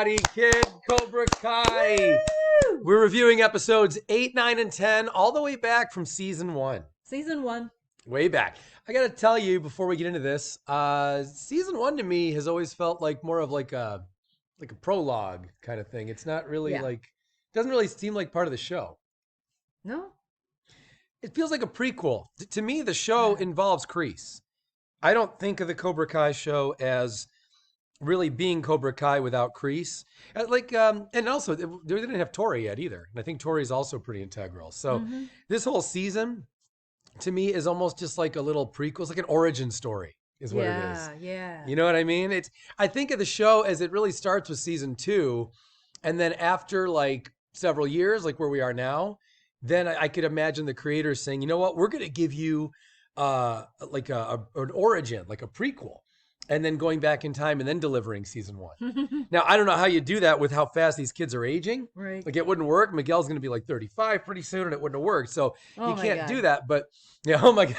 Karate Kid, Cobra Kai. Woo! We're reviewing episodes 8, 9, and 10, all the way back from season 1. Season 1. Way back. I got to tell you before we get into this, season 1 to me has always felt like more of like a prologue kind of thing. It's not really doesn't really seem like part of the show. No? It feels like a prequel. To me, the show involves Kreese. I don't think of the Cobra Kai show as really being Cobra Kai without Kreese. And also, they didn't have Tori yet either. And I think Tori is also pretty integral. So this whole season, to me, is almost just like a little prequel. It's like an origin story is what it is. Yeah. You know what I mean? I think of the show as it really starts with season 2. And then after like several years, like where we are now, then I could imagine the creators saying, you know what, we're going to give you like an origin, like a prequel, and then going back in time and then delivering season 1. Now, I don't know how you do that with how fast these kids are aging. Right. Like it wouldn't work. Miguel's going to be like 35 pretty soon and it wouldn't have worked. So you can't do that. But yeah, oh my God.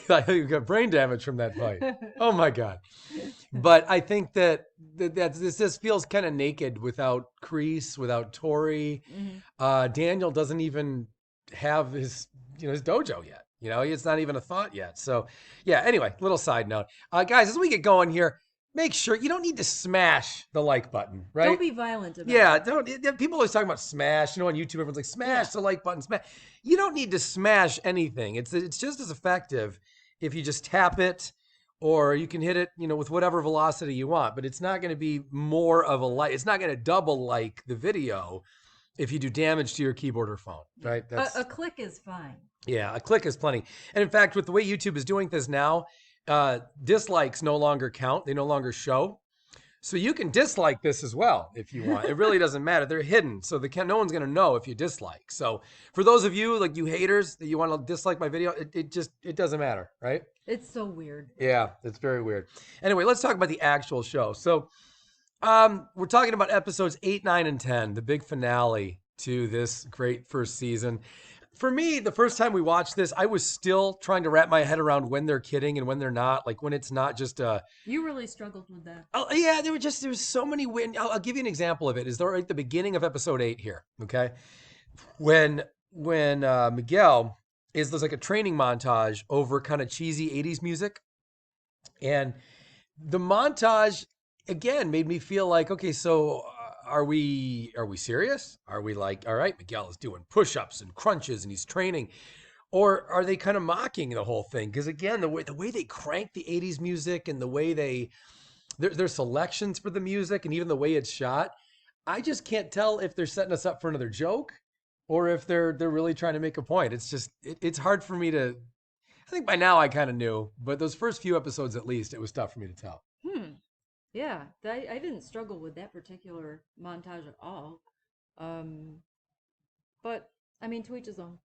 I think you got brain damage from that fight. Oh my God. But I think that this just feels kind of naked without Kreese, without Tori. Daniel doesn't even have his dojo yet. It's not even a thought yet. So yeah, anyway, little side note. Guys, as we get going here, make sure you don't need to smash the like button, right? Don't be violent about it. People always talk about smash. On YouTube, everyone's like, smash the like button, smash. You don't need to smash anything. It's just as effective if you just tap it, or you can hit it, with whatever velocity you want. But it's not going to be more of a like. It's not going to double like the video if you do damage to your keyboard or phone, right? A click is fine. Yeah, a click is plenty. And in fact, with the way YouTube is doing this now, dislikes no longer count. They no longer show. So you can dislike this as well if you want. It really doesn't matter. They're hidden. So no one's going to know if you dislike. So for those of you, like you haters, that you want to dislike my video, it doesn't matter, right? It's so weird. Yeah, it's very weird. Anyway, let's talk about the actual show. So we're talking about episodes 8, 9, and 10, the big finale to this great first season. For me, the first time we watched this, I was still trying to wrap my head around when they're kidding and when they're not. Like when it's not just You really struggled with that. Oh yeah, there was so many. I'll give you an example of it. Is there at the beginning of episode 8 here? Okay, when Miguel there's like a training montage over kind of cheesy 80s music, and the montage again made me feel like, okay, so. Are we serious? Are we like, all right, Miguel is doing push-ups and crunches and he's training? Or are they kind of mocking the whole thing? Because again, the way they crank the 80s music and the way their selections for the music and even the way it's shot, I just can't tell if they're setting us up for another joke or if they're really trying to make a point. It's just, it's hard for me to, I think by now I kind of knew, but those first few episodes at least, it was tough for me to tell. Yeah, I didn't struggle with that particular montage at all. But, I mean, to each his own.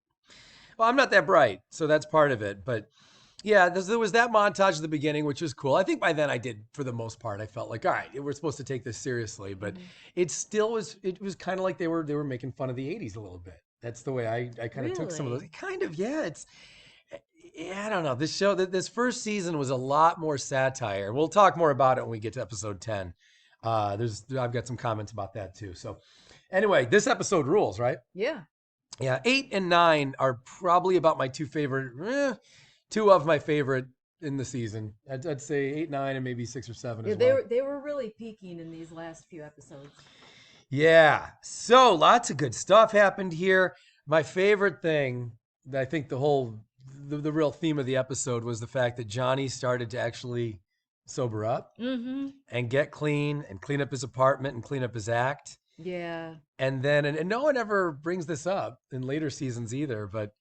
Well, I'm not that bright, so that's part of it. But, yeah, there was that montage at the beginning, which was cool. I think by then I did, for the most part, I felt like, all right, we're supposed to take this seriously. But it still was, it was kind of like they were making fun of the 80s a little bit. That's the way I kind of took some of those. Kind of, yeah, I don't know. This show, this first season was a lot more satire. We'll talk more about it when we get to episode 10. I've got some comments about that too. So anyway, this episode rules, right? Yeah. Yeah. 8 and 9 are probably about my two of my favorite in the season. I'd say 8, 9, and maybe 6 or 7 as well. They were really peaking in these last few episodes. Yeah. So lots of good stuff happened here. My favorite thing, I think the real theme of the episode was the fact that Johnny started to actually sober up and get clean and clean up his apartment and clean up his act. Yeah. And then, and no one ever brings this up in later seasons either, but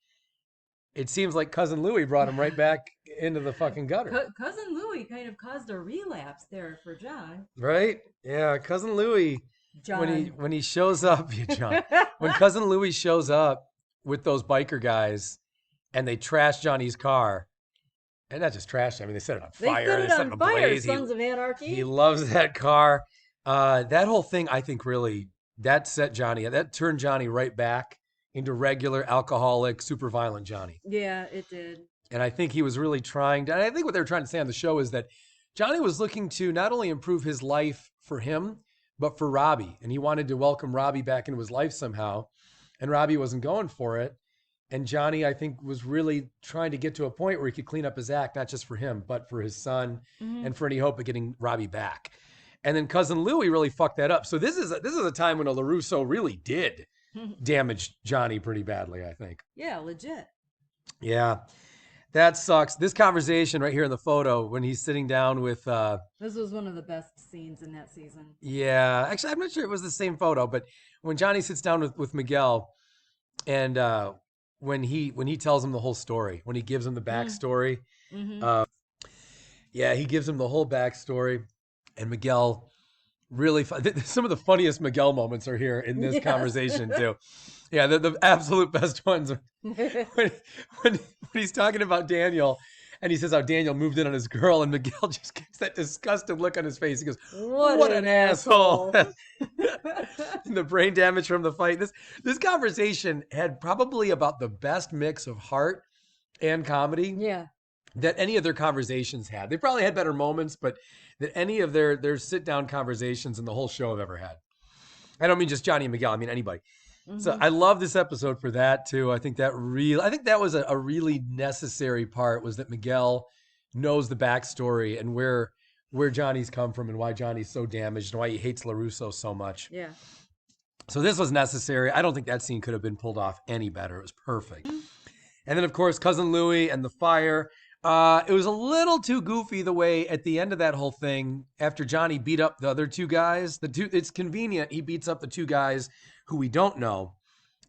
it seems like Cousin Louie brought him right back into the fucking gutter. Cousin Louie kind of caused a relapse there for John. Right? Yeah, Cousin Louie. John. When he shows up, John. When Cousin Louie shows up with those biker guys, and they trashed Johnny's car. And not just trashed, I mean, they set it on fire. They set it on fire, Sons of Anarchy. He loves that car. That whole thing, I think, really, that turned Johnny right back into regular alcoholic, super violent Johnny. Yeah, it did. And I think he was really trying to, and I think what they were trying to say on the show is that Johnny was looking to not only improve his life for him, but for Robby. And he wanted to welcome Robby back into his life somehow. And Robby wasn't going for it. And Johnny, I think, was really trying to get to a point where he could clean up his act, not just for him, but for his son and for any hope of getting Robby back. And then Cousin Louie really fucked that up. So this is a time when a LaRusso really did damage Johnny pretty badly, I think. Yeah, legit. Yeah, that sucks. This conversation right here in the photo when he's sitting down with... This was one of the best scenes in that season. Yeah, actually, I'm not sure it was the same photo, but when Johnny sits down with Miguel and... when he tells him the whole story, when he gives him the backstory, he gives him the whole backstory, and Miguel really some of the funniest Miguel moments are here in this conversation too. Yeah, the absolute best ones are when he's talking about Daniel, and he says how Daniel moved in on his girl, and Miguel just gets that disgusted look on his face. He goes, "What an asshole!" And the brain damage from the fight. This conversation had probably about the best mix of heart and comedy that any of their conversations had. They probably had better moments, but that any of their sit down conversations in the whole show have ever had. I don't mean just Johnny and Miguel. I mean anybody. So I love this episode for that too. I think that was a really necessary part, was that Miguel knows the backstory and where Johnny's come from and why Johnny's so damaged and why he hates LaRusso so much. Yeah. So this was necessary. I don't think that scene could have been pulled off any better. It was perfect. And then of course, Cousin Louie and the fire. It was a little too goofy the way at the end of that whole thing, after Johnny beat up the other two guys, it's convenient he beats up the two guys who we don't know,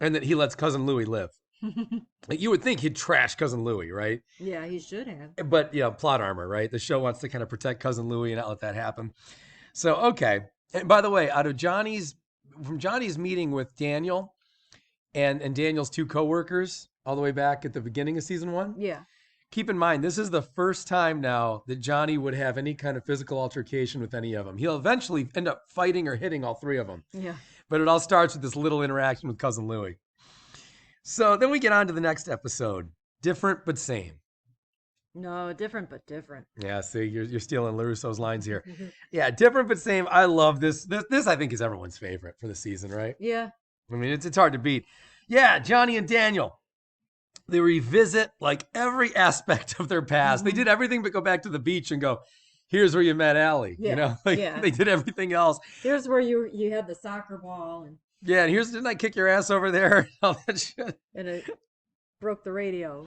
and that he lets Cousin Louie live. Like, you would think he'd trash Cousin Louie, right? Yeah, he should have. But, plot armor, right? The show wants to kind of protect Cousin Louie and not let that happen. So, okay. And by the way, from Johnny's meeting with Daniel and Daniel's two coworkers all the way back at the beginning of season 1. Yeah. Keep in mind, this is the first time now that Johnny would have any kind of physical altercation with any of them. He'll eventually end up fighting or hitting all three of them. Yeah. But it all starts with this little interaction with Cousin Louie. So then we get on to the next episode. Different but same. No, different but different. Yeah, see, you're stealing LaRusso's lines here. Yeah, different but same. I love this. This I think is everyone's favorite for the season, right? Yeah. I mean, it's hard to beat. Yeah, Johnny and Daniel. They revisit like every aspect of their past. They did everything but go back to the beach and go, here's where you met Allie. Yeah. They did everything else. Here's where you had the soccer ball and didn't I kick your ass over there? All that shit. And it broke the radio.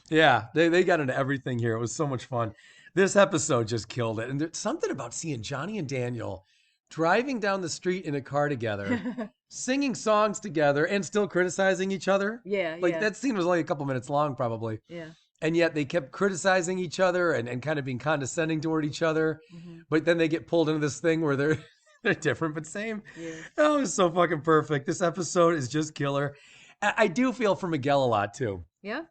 Yeah, they got into everything here. It was so much fun. This episode just killed it. And there's something about seeing Johnny and Daniel driving down the street in a car together, singing songs together, and still criticizing each other. Yeah, that scene was only a couple minutes long, probably. Yeah. And yet they kept criticizing each other and kind of being condescending toward each other. But then they get pulled into this thing where they're different but same. Yeah. Oh, it was so fucking perfect. This episode is just killer. I do feel for Miguel a lot too. Yeah?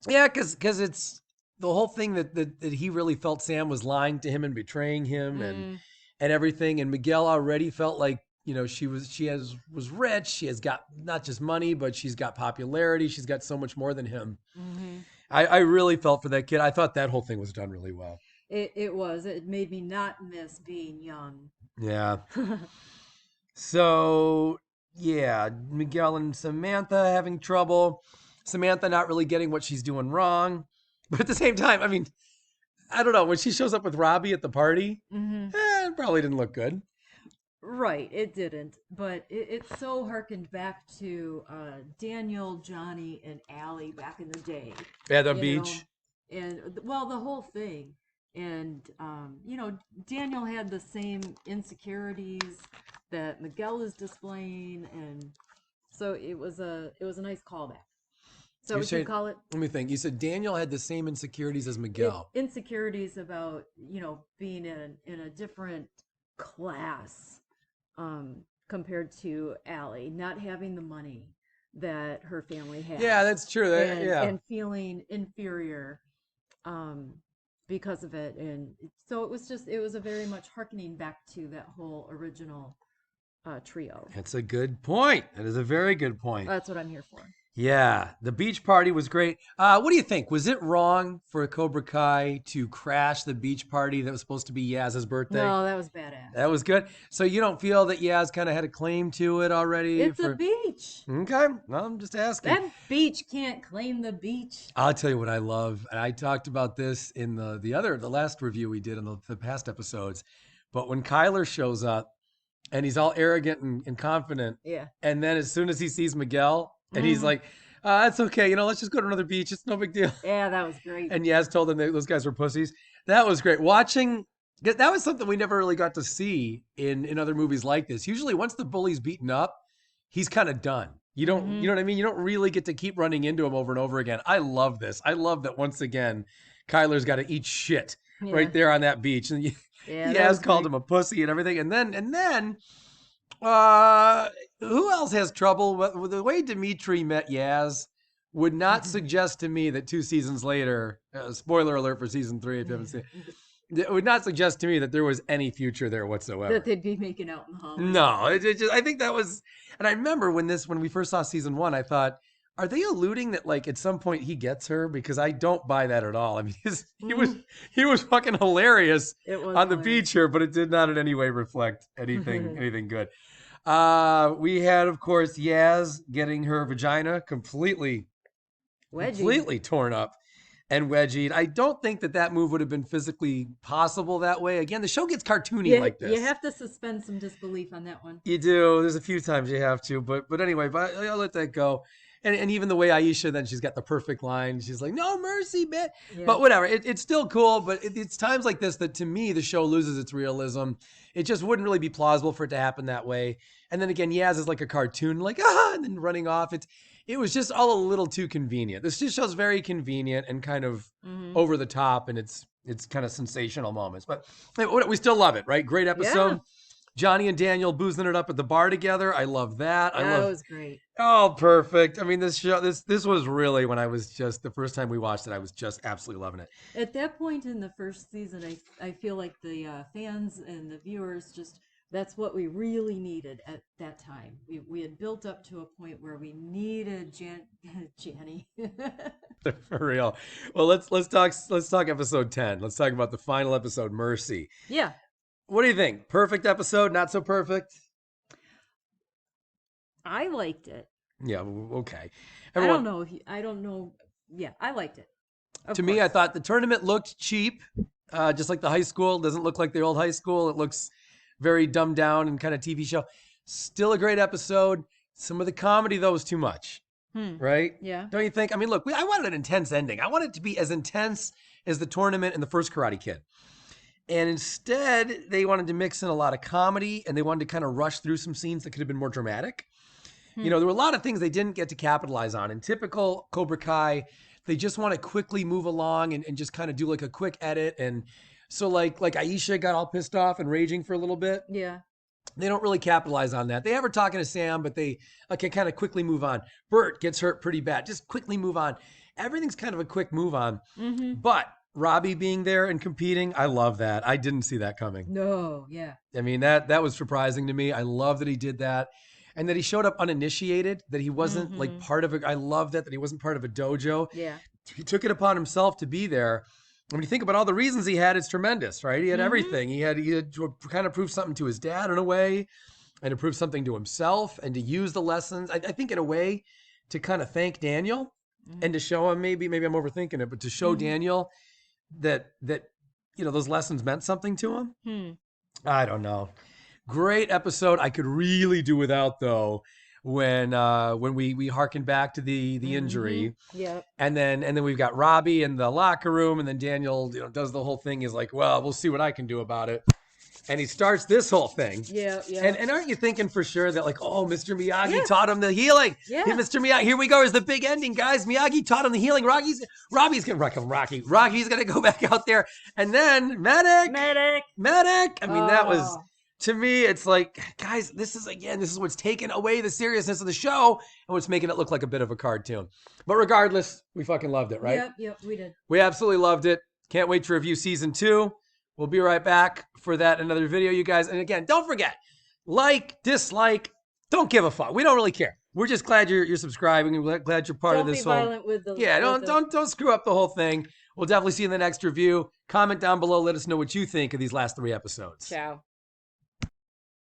Yeah, because it's the whole thing that he really felt Sam was lying to him and betraying him and everything. And Miguel already felt like, she was rich. She has got not just money, but she's got popularity. She's got so much more than him. I really felt for that kid. I thought that whole thing was done really well. It was. It made me not miss being young. Yeah. So, yeah, Miguel and Samantha having trouble. Samantha not really getting what she's doing wrong. But at the same time, I mean, I don't know. When she shows up with Robby at the party, it probably didn't look good. Right, it didn't. But it so harkened back to Daniel, Johnny, and Allie back in the day. Yeah, the beach. And, well, the whole thing. And, Daniel had the same insecurities that Miguel is displaying. And so it was a nice callback. So what you call it? Let me think. You said Daniel had the same insecurities as Miguel. Insecurities about, being in a different class compared to Allie, not having the money that her family had. Yeah, that's true. And feeling inferior because of it. And so it was a very much hearkening back to that whole original trio. That's a good point. That is a very good point. That's what I'm here for. Yeah, the beach party was great. What do you think? Was it wrong for Cobra Kai to crash the beach party that was supposed to be Yaz's birthday? No, that was badass. That was good. So you don't feel that Yaz kind of had a claim to it already It's a for... beach. Okay, well, I'm just asking. That beach can't claim the beach. I'll tell you what I love, and I talked about this in the last review we did in the past episodes. But when Kyler shows up and he's all arrogant and confident, Yeah. and then as soon as he sees Miguel, and he's like, "It's okay, let's just go to another beach. It's no big deal." Yeah, that was great. And Yaz told them that those guys were pussies. That was great. Watching that was something we never really got to see in other movies like this. Usually, once the bully's beaten up, he's kind of done. You don't, you know what I mean? You don't really get to keep running into him over and over again. I love this. I love that once again, Kyler's got to eat shit right there on that beach, and Yaz called him a pussy and everything. And then, who else has trouble with the way Dimitri met Yaz? Would not suggest to me that 2 seasons later, spoiler alert for season 3 if you haven't seen it would not suggest to me that there was any future there whatsoever. That they'd be making out in the hallway. No, it just, I think that was, and I remember when we first saw season 1, I thought, are they alluding that like at some point he gets her? Because I don't buy that at all. I mean, he was fucking hilarious on the beach here, but it did not in any way reflect anything good. We had, of course, Yaz getting her vagina completely torn up and wedgied. I don't think that move would have been physically possible that way. Again, the show gets cartoony like this. You have to suspend some disbelief on that one. You do. There's a few times you have to, but anyway, but I'll let that go. And even the way Aisha, then she's got the perfect line. She's like, "No mercy, bitch." Yeah. But whatever. It's still cool, but it's times like this that to me, the show loses its realism. It just wouldn't really be plausible for it to happen that way. And then again, Yaz is like a cartoon, like, and then running off. It was just all a little too convenient. This just shows very convenient and kind of over the top, and it's kind of sensational moments. But we still love it, right? Great episode. Yeah. Johnny and Daniel boozing it up at the bar together. I love that. That was great. Oh, perfect. I mean, this show, this was really when I was just, the first time we watched it, I was just absolutely loving it. At that point in the first season, I feel like the fans and the viewers just, that's what we really needed at that time. We had built up to a point where we needed Janny. For real. Well, let's talk episode 10. Let's talk about the final episode, Mercy. Yeah. What do you think? Perfect episode? Not so perfect? I liked it. Yeah. Okay. I don't know. Yeah, I liked it. To me, I thought the tournament looked cheap, just like the high school. It doesn't look like the old high school. It looks very dumbed down and kind of TV show. Still a great episode. Some of the comedy, though, was too much. Right? Yeah. Don't you think? I mean, look, I wanted an intense ending. I wanted it to be as intense as the tournament and the first Karate Kid. And instead, they wanted to mix in a lot of comedy, and they wanted to kind of rush through some scenes that could have been more dramatic. There were a lot of things they didn't get to capitalize on. In typical Cobra Kai, they just want to quickly move along and just kind of do like a quick edit. And so like Aisha got all pissed off and raging for a little bit. Yeah. They don't really capitalize on that. They have her talking to Sam, but they can kind of quickly move on. Bert gets hurt pretty bad. Just quickly move on. Everything's kind of a quick move on. But Robby being there and competing, I love that. I didn't see that coming. No, yeah. I mean, that was surprising to me. I love that he did that. And that he showed up uninitiated, that he wasn't like part of I love that he wasn't part of a dojo. Yeah. He took it upon himself to be there. When you think about all the reasons he had, it's tremendous, right? He had everything. He had to kind of prove something to his dad in a way, and to prove something to himself, and to use the lessons. I think in a way to kind of thank Daniel and to show him, maybe I'm overthinking it, but to show Daniel that those lessons meant something to him. I don't know. Great episode. I could really do without, though, when we harken back to the injury. Yeah. And then we've got Robby in the locker room, and then Daniel does the whole thing. He's like, well, we'll see what I can do about it. And he starts this whole thing. Yeah. And aren't you thinking for sure that like, oh, Mr. Miyagi taught him the healing. Yeah. Hey, Mr. Miyagi, here we go. Here's the big ending, guys. Miyagi taught him the healing. Rocky's gonna go back out there. And then medic. I mean, that was, to me, it's like, guys, this is what's taken away the seriousness of the show and what's making it look like a bit of a cartoon. But regardless, we fucking loved it, right? Yep, we did. We absolutely loved it. Can't wait to review season 2. We'll be right back for that another video, you guys. And again, don't forget, like, dislike, don't give a fuck. We don't really care. we're just glad you're subscribing, and glad you're part Don't of be this whole. violent with the. Yeah, with the- don't screw up the whole thing. We'll definitely see you in the next review. Comment down below. Let us know what you think of these last 3 episodes. Ciao.